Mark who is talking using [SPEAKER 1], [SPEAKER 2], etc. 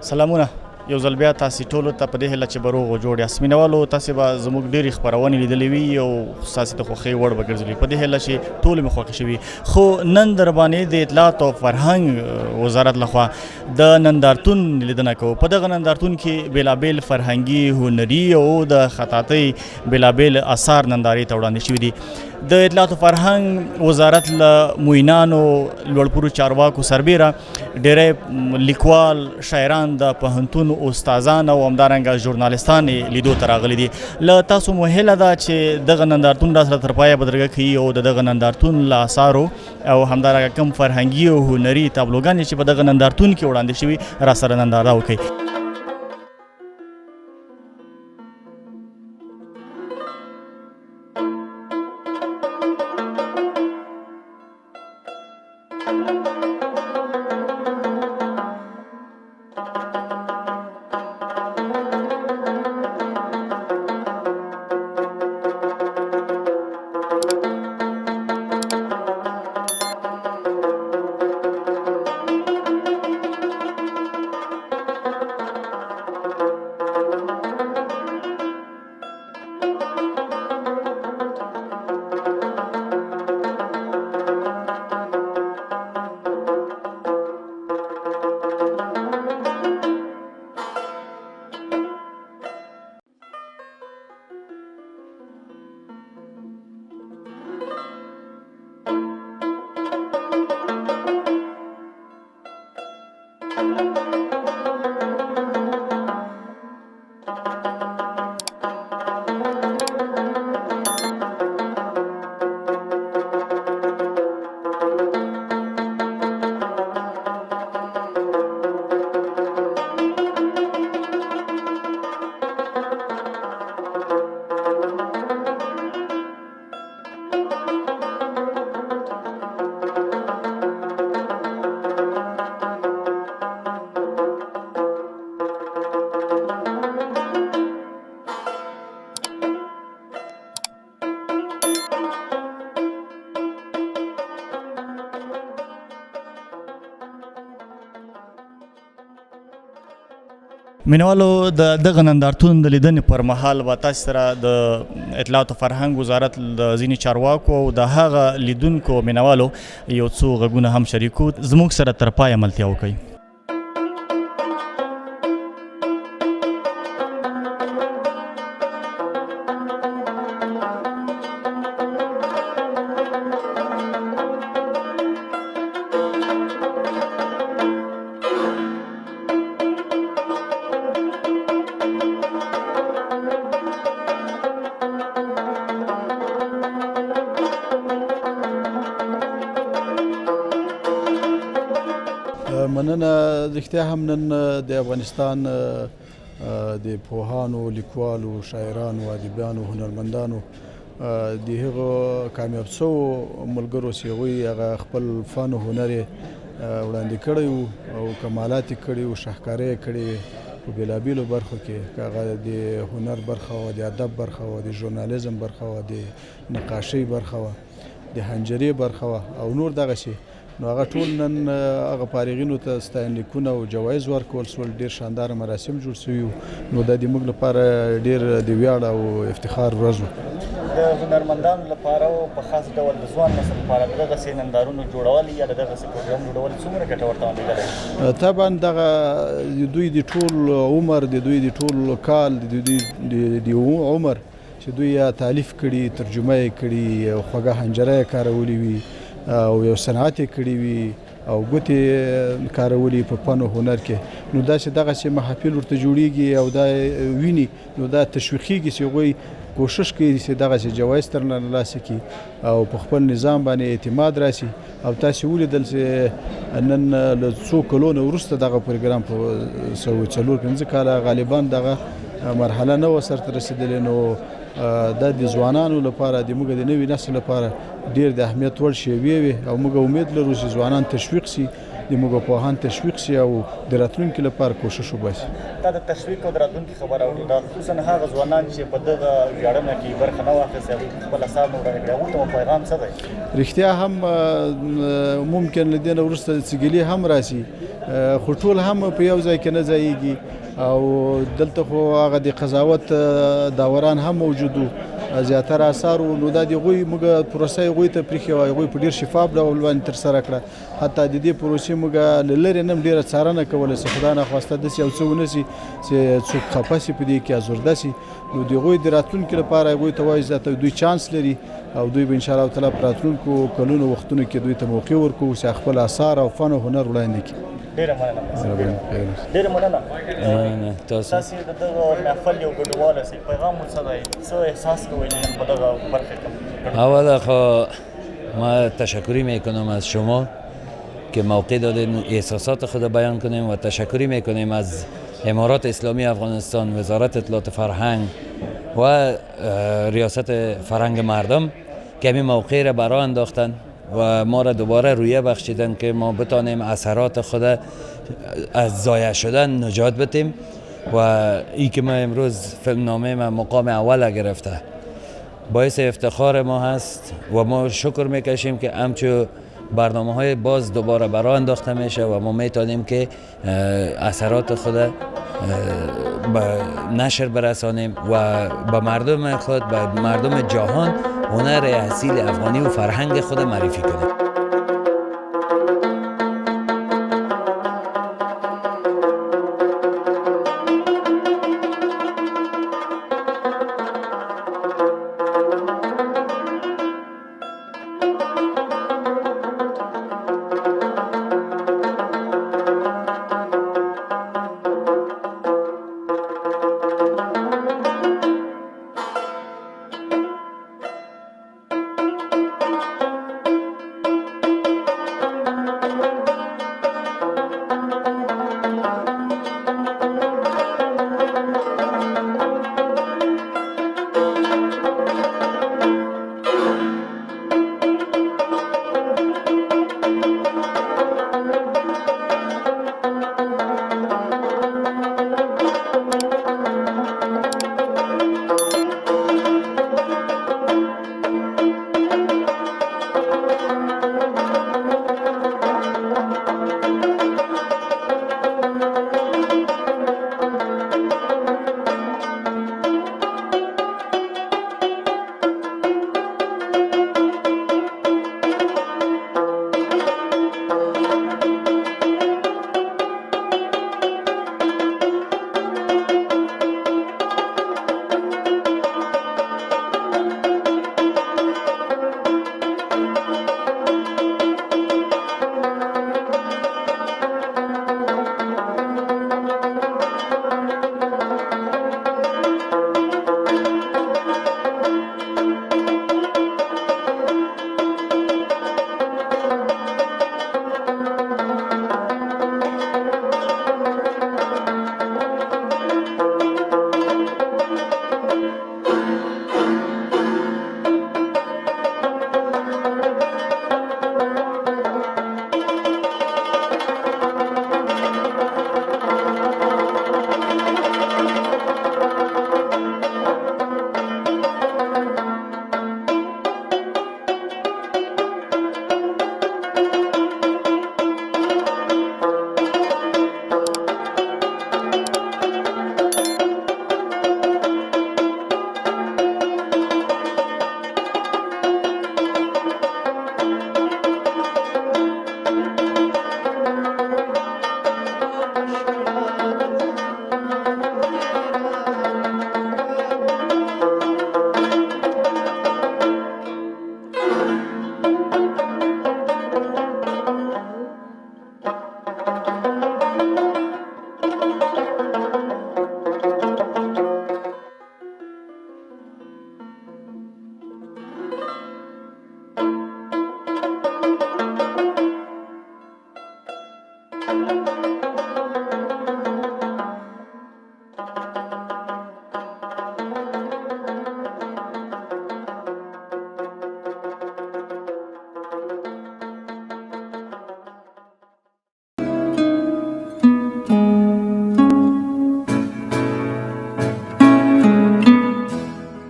[SPEAKER 1] سلامونه یو ځل بیا تاسې ټولو ته په دې هیله چې به روغ و جوړ یاست مینهوالو تاسې به زموږ ډېرې خپرونې لیدلې وي او ستاسې د خوښۍ وړ به ګرځېدلي په دې هیله چې ټولې مې خوښې شوي خو نن در باندې د اطلاعات او فرهنګ وزارت لخوا د نندارتون لیدنه کوو په دغه نندارتون کې بېلابېل فرهنګي هنري او د خطاطۍ بېلابېل اثار نندارې ته وړاندې شوي دي د اطلاعات او فرهنګ وزارت له معینانو لوړپوړو چارواکو سربیره ډېری لیکوال شاعران د پوهنتون استادان او همدارنګه ژورنالستان لیدو ته راغلي دي له تاسو مو هیله ده چې دغه نندارتون راسره تر پایه بدرګه کوي او د دغه نندارتون له اثارو او همدارنګه کم فرهنګي او هنري تابلوګانې چې په دغه نندارتون کې وړاندې شوي راسره ننداره وکړي مینوالو د دغه نندارتون د لیدنې پر مهال به تاسې سره د اطلاعات او فرهنګ وزارت د ځینې چارواکو او د هغه لیدونکو مینوالو یو څو غږونه هم شریکو زموږ سره تر پایه ملتیا وکړئ
[SPEAKER 2] مننه رښتیا هم نن د افغانستان د پوهانو لیکوالو شاعرانو ادیبانو هنرمندانو د هغو کامیاب شوو ملګرو چې هغوی هغه خپل فن او هنر یې وړاندې کړی وو او کمالات یې کړي وو شاهکارۍ یې کړې وې په بېلابېلو برخو کې که هغه د هنر برخه وه د ادب برخه وه د ژورنالیزم برخه وه د نقاشۍ برخه وه د حنجرې برخه وه او نور دغسې نو هغه ټول نن هغه فارغینو ته ستاینلیکونه او جوایز ورکول شول ډېر شانداره مراسم جوړ شوي وو نو دا د موږ لپاره ډېر د ویاړ او افتخار ورځ وه
[SPEAKER 1] د هنرمندانو لپاره او په خاص ډول د ځوان نسل لپاره دغسې نندارونو جوړول یا د دغسې پروګرام جوړول څومره ګټور تمامېدلی
[SPEAKER 2] طبعا دغه د دوی د ټول عمر د دوی د ټول کال د دوی د عمر چې دوی یا تالیف کړي ترجمه یې کړي خوږه حنجره یې کارولې وي او یو صنعت یې کړی وي او ګوتې کارولي په فن او هنر کې نو داسې دغسې محافل ورته جوړیږي او دا ویني نو دا تشویقیږي چې هغوی کوشش کوي چې دغسې جوایز ترلاسه کړي او په خپل نظام باندې اعتماد راسي او تاسې ولیدل چې نن له څو کلونو وروسته دغه پروګرام په 4-5 کاله غالبا دغه مرحله نه وه سرته رسېدلې نو دا د ځوانانو لپاره د موږ د نوي نسل لپاره ډېر د اهمیت وړ شیوې وي او موږ امید لرو چې ځوانان تشویق شي د موږ پوهان تشویق شي او د راتلونکي لپاره کوشش وباسي.
[SPEAKER 1] دا د تشویق او د راتلونکي خبره وکړه دا خصوصا هغه ځوانان چې په دغه ویاړنه کې برخه نه واخیستې خپل اثار نه وړاندې کړي هغوی ته مو پیغام څه دی؟
[SPEAKER 2] رښتیا هم ممکن له دې نه وروسته څه ګیلې هم راسي خو ټول هم په یو ځای کې نه ځایږي او دلته خو هغه د قضاوت داوران هم موجود وو زیاتره آثار نو دا د هغوی موږ پروسه هغوی ته پرېښې وه هغوی په ډېر شفاف ډول باندې ترسره کړه حتی د دې پروسې موږ له لرې نه هم ډېره څارنه کوله چې خدای ناخواسته داسې یو څه ونه شي چې څوک خفه شي په دې کې ازرده شي نو د هغوی د راتلونکي لپاره هغوی ته وایي چې دوی چانس لري او دوی به انشاءالله تعالی په راتلونکو کلونو وختونو کې دوی ته موقع ورکوو چې خپل آثار او فن او هنر وړاندې کړي.
[SPEAKER 1] ډېره مننه. ډېره مننه. تاسو د دغه محفل یو ګډونوال یاست. پیغام مو څه دی؟ څه احساس کوئ په دغه برخه کې؟
[SPEAKER 3] اولا خب ما تشکری میکنم از شما که موقع دادیم احساسات خود بیان کنیم و تشکری میکنیم از امارات اسلامی افغانستان، وزارت اطلاعات فرهنگ و ریاست فرهنگ مردم که همین موقع را برای انداختن و ما را دوباره رویه بخشیدن که ما بتانیم اثرات خود از ضایع شدن نجات بدیم و ای که ما امروز فیلمنامه ما مقام اول گرفته باعث افتخار ما هست و ما شکر میکشیم که همچون برنامه های باز دوباره برای انداخته میشه و ما میتونیم که اثرات خود به نشر برسانیم و به مردم خود به مردم جهان هنر اصیل افغانی و فرهنگ خود معرفی کنیم.